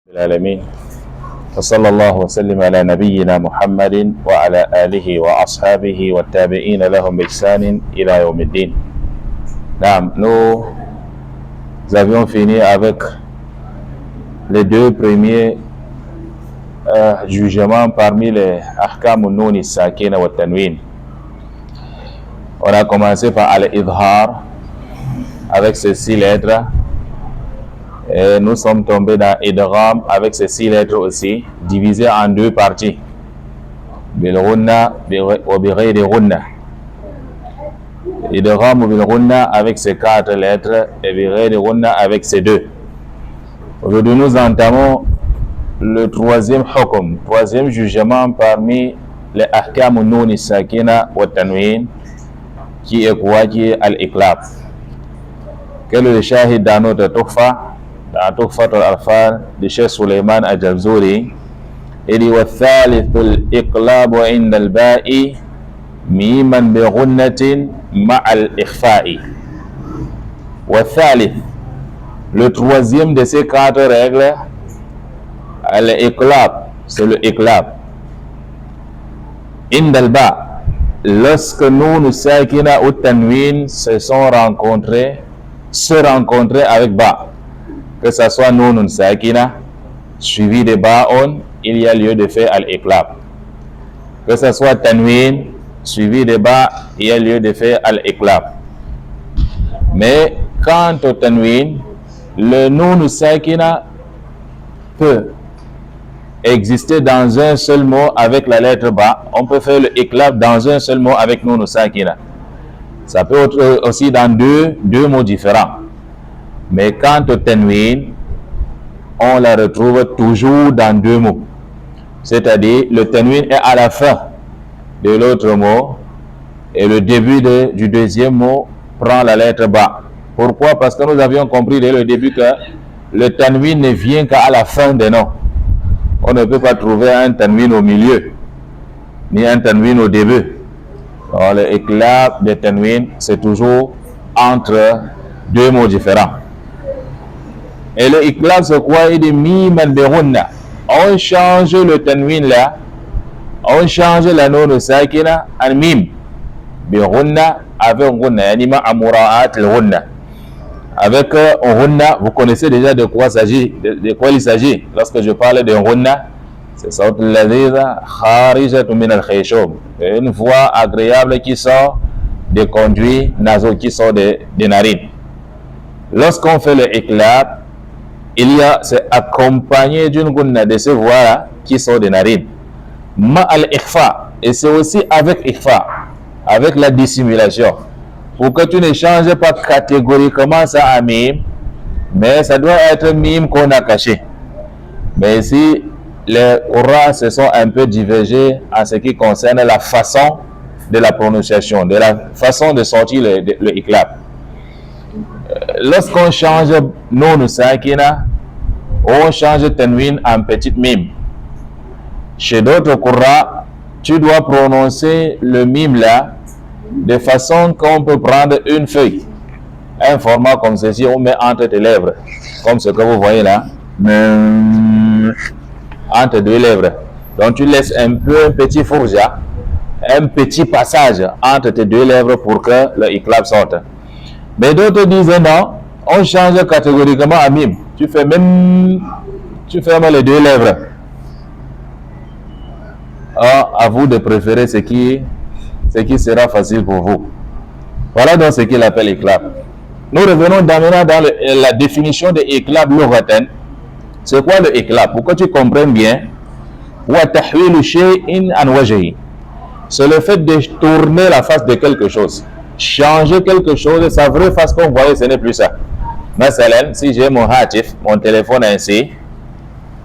العالمين وصلى الله وسلم على نبينا محمد وعلى آله وأصحابه والتابعين لهم بإحسان إلى يوم الدين. Nous avions fini avec les deux premiers jugements parmi les ahkam al-nun as-sakina wa tanwin. On a commencé par al-idhar avec ces 6 lettres. Et nous sommes tombés dans idgham avec ces 6 lettres aussi, divisées en 2 parties. Bil ghunna wa bi ghayri ghunna. Idgham bil ghunna avec ces 4 lettres et bi ghayri ghunna avec ces 2. Aujourd'hui, nous entamons le 3e hukm, 3e jugement parmi les ahkam an-nun as-sakina wa tanwin, qui est quoi? Qui est al-iqlab. Quel est le shahid dans notre tuhfa? Dans Tuhfat al-Arfan de Cheikh Suleiman al-Jabzouri, il dit وَالثَّالِثُ الْإِقْلَابُ عِنْدَ الْبَاءِ مِيمًا بِغُنَّةٍ مَعَ الْإِخْفَاءِ. وَالثَّالِث, le 3e de ces 4 règles, al-iqlab, c'est le iqlab. عند الباء, lorsque nun sakina ou tanwin se rencontrés avec ba, que ce soit nun sakina suivi de ba'on, il y a lieu de faire al-iqlab. Que ce soit tanwin suivi de ba, il y a lieu de faire al-iqlab. Mais quant au tanwin, le nun sakina peut exister dans un seul mot avec la lettre ba. On peut faire le iqlab dans un seul mot avec nun sakina. Ça peut être aussi dans deux mots différents. Mais quant au tanwin, on la retrouve toujours dans 2 mots. C'est-à-dire, le tanwin est à la fin de l'autre mot et le début du 2e mot prend la lettre ba. Pourquoi? Parce que nous avions compris dès le début que le tanwin ne vient qu'à la fin des noms. On ne peut pas trouver un tanwin au milieu, ni un tanwin au début. Alors, le iqlab de tanwin, c'est toujours entre 2 mots différents. Et le iqlab, c'est quoi? Il dit miman bi ghunna. On change le tanwin là, on change la nun sakina en mim bi ghunna avec ghunna, yani ma amura'at al ghunna. Avec ghunna, vous connaissez déjà de quoi il s'agit. Lorsque je parle de ghunna, c'est sawt al-ladhiza kharijatun min al-khayshum, une voix agréable qui sort des conduits nasaux, qui sort des narines. Lorsqu'on fait le iqlab, c'est accompagné d'une gunna, de ce voix qui sort des narines. Ma al-ikhfa, et c'est aussi avec ikhfa, avec la dissimulation. Pour que tu ne changes pas catégoriquement ça à mime, mais ça doit être mime qu'on a caché. Mais ici, les qurra se sont un peu divergés en ce qui concerne la façon de la prononciation, de la façon de sortir le iqlab. Lorsqu'on change nun sakina, on change tanwin en petite mime. Chez d'autres qurra, tu dois prononcer le mime là de façon qu'on peut prendre une feuille, un format comme ceci, on met entre tes lèvres, comme ce que vous voyez là, entre 2 lèvres. Donc tu laisses un petit fourja, un petit passage entre tes 2 lèvres pour que le iqlab sorte. Mais d'autres disent non, on change catégoriquement à mime. Tu fermes les 2 lèvres. Alors, à vous de préférer ce qui sera facile pour vous. Voilà donc ce qu'il appelle iqlab. Nous revenons maintenant dans la définition de iqlab lughatan. C'est quoi le iqlab? Pour que tu comprennes bien, wa tahwilu shay'in an wajhi. C'est le fait de tourner la face de quelque chose. Changer quelque chose de sa vraie face qu'on voyait, ce n'est plus ça. Masalan, si j'ai mon hatif, mon téléphone ainsi,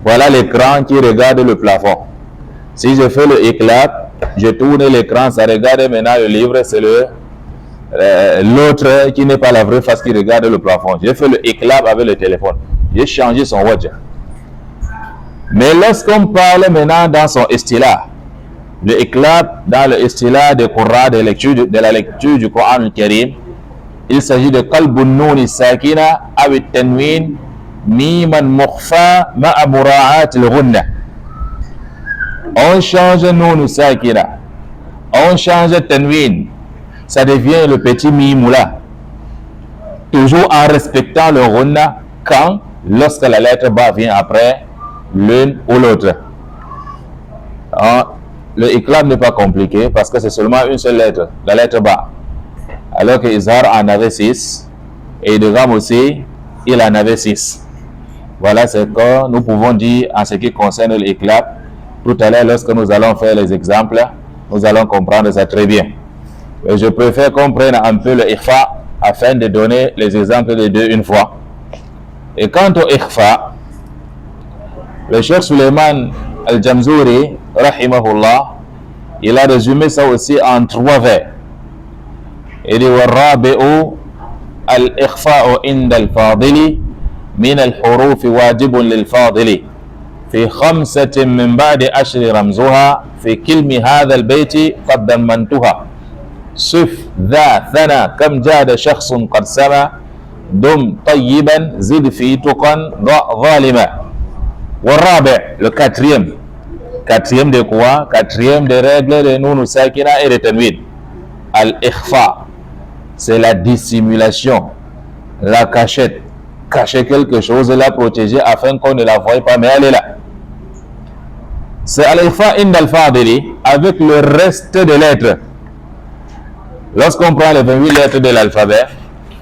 voilà l'écran qui regarde le plafond. Si je fais le iqlab, je tourne l'écran, ça regarde maintenant le livre, c'est l'autre qui n'est pas la vraie face qui regarde le plafond. J'ai fait le iqlab avec le téléphone. J'ai changé son wajh. Mais lorsqu'on parle maintenant dans son istilah, le iqlab dans le istilah de Qur'an, de la lecture du Coran al-Karim, il s'agit de qalbun nun sakina aw tanwin miman mukhfa ma'a mura'at al-ghunna. On change nun sakina, on change tanwin, ça devient le petit mim là, toujours en respectant le ghunna quand, lorsque la lettre ba vient après l'une ou l'autre. Le iqlab n'est pas compliqué parce que c'est seulement une seule lettre, la lettre ba. Alors que Izhar en avait 6 et Idgham aussi, il en avait 6. Voilà ce que nous pouvons dire en ce qui concerne l'iqlab. Tout à l'heure, lorsque nous allons faire les exemples, nous allons comprendre ça très bien. Mais je préfère qu'on prenne un peu le ikhfa afin de donner les exemples des deux une fois. Et quant au ikhfa, le Cheikh Suleiman Al-Jamzouri, rahimahullah, il a résumé ça aussi en 3 vers. Il dit وَالرَّابِعُ الْإِخْفَاءُ عِنْدَ الْفَاضِلِ مِنَ الْحُرُوفِ وَاجِبٌ لِلْفَاضِلِ في 5 من بعد 10 رمزها في كلم هذا البيت قد ضمنتها صف ذا ثنا كم جاد شخص قد سما دم طيبا زد في تقا ضع ظالما. والرابع, le quatrième de quoi? Quatrième des règles de nun sakina et de tanwin. Al-ikhfa, c'est la dissimulation, la cachette, cacher quelque chose, la protéger afin qu'on ne la voie pas, mais elle est là. C'est al-ikhfa inda al-fadili avec le reste des lettres. Lorsqu'on prend les 28 lettres de l'alphabet,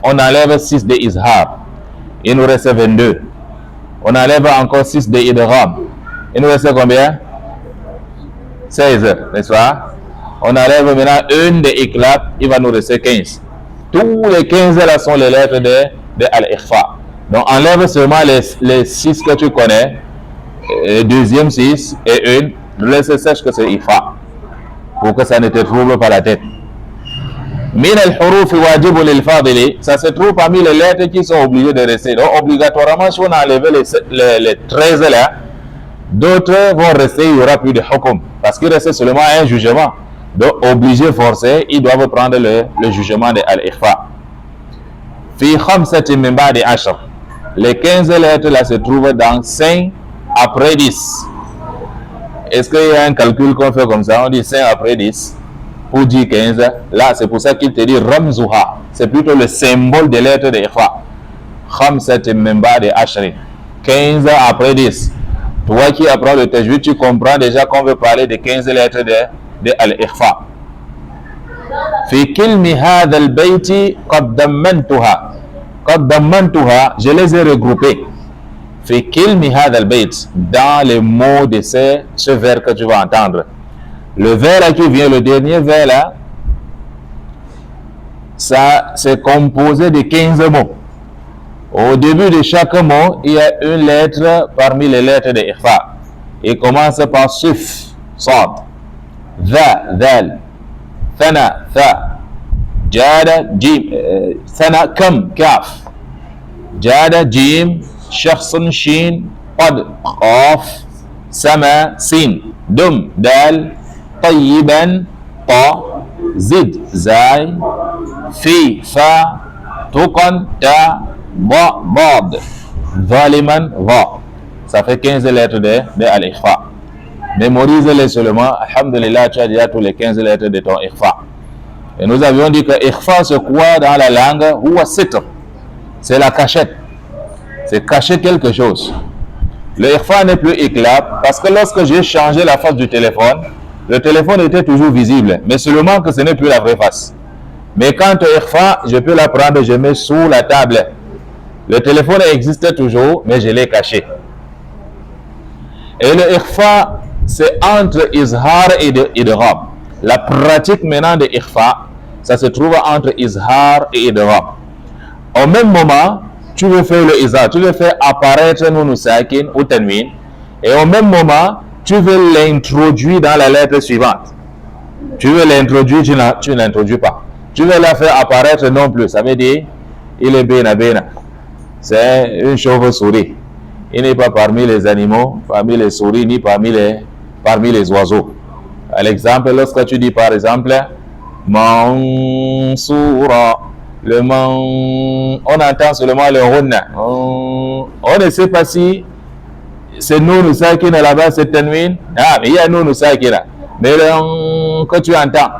on enlève 6 de izhar, il nous reste 22. On enlève encore 6 de idgham, il nous reste combien? 16, n'est-ce pas? On enlève maintenant une de iqlab, il va nous rester 15. Tous les 15 là sont les lettres de al-ikhfa. Donc enlève seulement les 6 que tu connais, deuxième 6 et une, laisse sèche que c'est ikhfa, pour que ça ne te trouble pas la tête. Min al-huruf wajib lil-fadili, ça se trouve parmi les lettres qui sont obligées de rester. Donc obligatoirement, si on a enlevé les 13 là, d'autres vont rester, il n'y aura plus de hukum, parce qu'il reste seulement un jugement. Donc obligé, forcé, ils doivent prendre le jugement de al-ikhfa. Fi 5 min ba'di 10. Les 15 lettres là se trouvent dans 5 après 10. Est-ce qu'il y a un calcul qu'on fait comme ça? On dit 5 après 10 pour dire 15. Là, c'est pour ça qu'il te dit ramzuha. C'est plutôt le symbole de lettre de ikhfa. 5 min ba'di 10. 15 après 10. Toi qui apprends le tajwid, tu comprends déjà qu'on veut parler de 15 lettres de al-ikhfa. Fi kilmi hadha al-bayti qad dammantuha. Qad dammantuha, je les ai regroupés. Fi kilmi hadha al-bayt, dans les mots de ce vers que tu vas entendre. Le vers là qui vient, le dernier vers là, ça c'est composé de 15 mots. Au début de chaque mot, il y a une lettre parmi les lettres de ikhfa. Il commence par suf, sad, dha, dhal, thana, tha, jada, jim, thana, kam, kaf, jada, jim, shakhsun, shin, qad, qaf, sama, sin, dum, dal, tayyiban, ta, zid, zay, fi, fa, tuqan, ta, ba, bad, zaliman, va. Ça fait 15 lettres de al-ikhfa. Mémorise-les seulement. Alhamdulillah, tu as déjà tous les 15 lettres de ton ikhfa. Et nous avions dit que ikhfa, c'est quoi dans la langue? Huwa sitr. C'est la cachette. C'est cacher quelque chose. Le ikhfa n'est plus iqlab parce que lorsque j'ai changé la face du téléphone, le téléphone était toujours visible. Mais seulement que ce n'est plus la vraie face. Mais quant au ikhfa, je peux la prendre, je mets sous la table. Le téléphone existait toujours, mais je l'ai caché. Et le ikhfa, c'est entre izhar et idgham. La pratique maintenant de ikhfa, ça se trouve entre izhar et idgham. Au même moment, tu veux faire le izhar, tu veux faire apparaître nun sakin ou tanwin, et au même moment, tu veux l'introduire dans la lettre suivante. Tu veux l'introduire, tu ne l'introduis pas. Tu veux la faire apparaître non plus, ça veut dire, il est bena bena. C'est une chauve-souris. Il n'est pas parmi les animaux, parmi les souris, ni parmi les oiseaux. À l'exemple, lorsque tu dis par exemple Mansoura, on entend seulement le runna. On ne sait pas si c'est noun sakina là-bas, c'est tanwin. Ah, mais il y a noun sakina. Mais quand tu entends,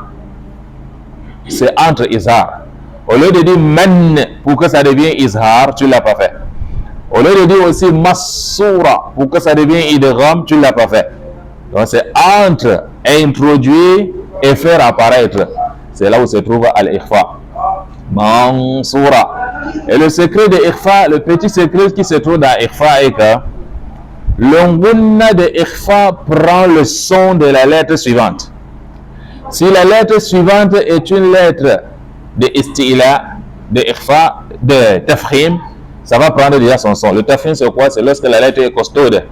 c'est entre izhar. Au lieu de dire man pour que ça devienne izhar, tu ne l'as pas fait. Au lieu de dire aussi massoura pour que ça devienne idgham, tu ne l'as pas fait. Donc c'est entre introduire et faire apparaître. C'est là où se trouve al-ikhfa. Mansoura. Et le secret de ikhfa, le petit secret qui se trouve dans ikhfa est que le gunna de ikhfa prend le son de la lettre suivante. Si la lettre suivante est une lettre de istila, de ikhfa, de tafkhim, ça va prendre déjà son son. Le tafkhim, c'est quoi? C'est lorsque la lettre est costaude,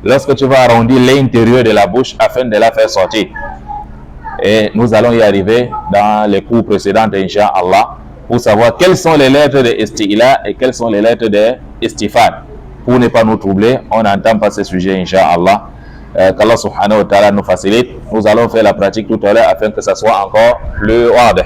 lorsque tu vas arrondir l'intérieur de la bouche afin de la faire sortir. Et nous allons y arriver dans les cours précédents, Inch'Allah, pour savoir quelles sont les lettres de istila et quelles sont les lettres de istifad. Pour ne pas nous troubler, on n'entend pas ce sujet, Inch'Allah. Qu'Allah subhanahu wa ta'ala nous facilite. Nous allons faire la pratique tout à l'heure afin que ça soit encore plus wadih.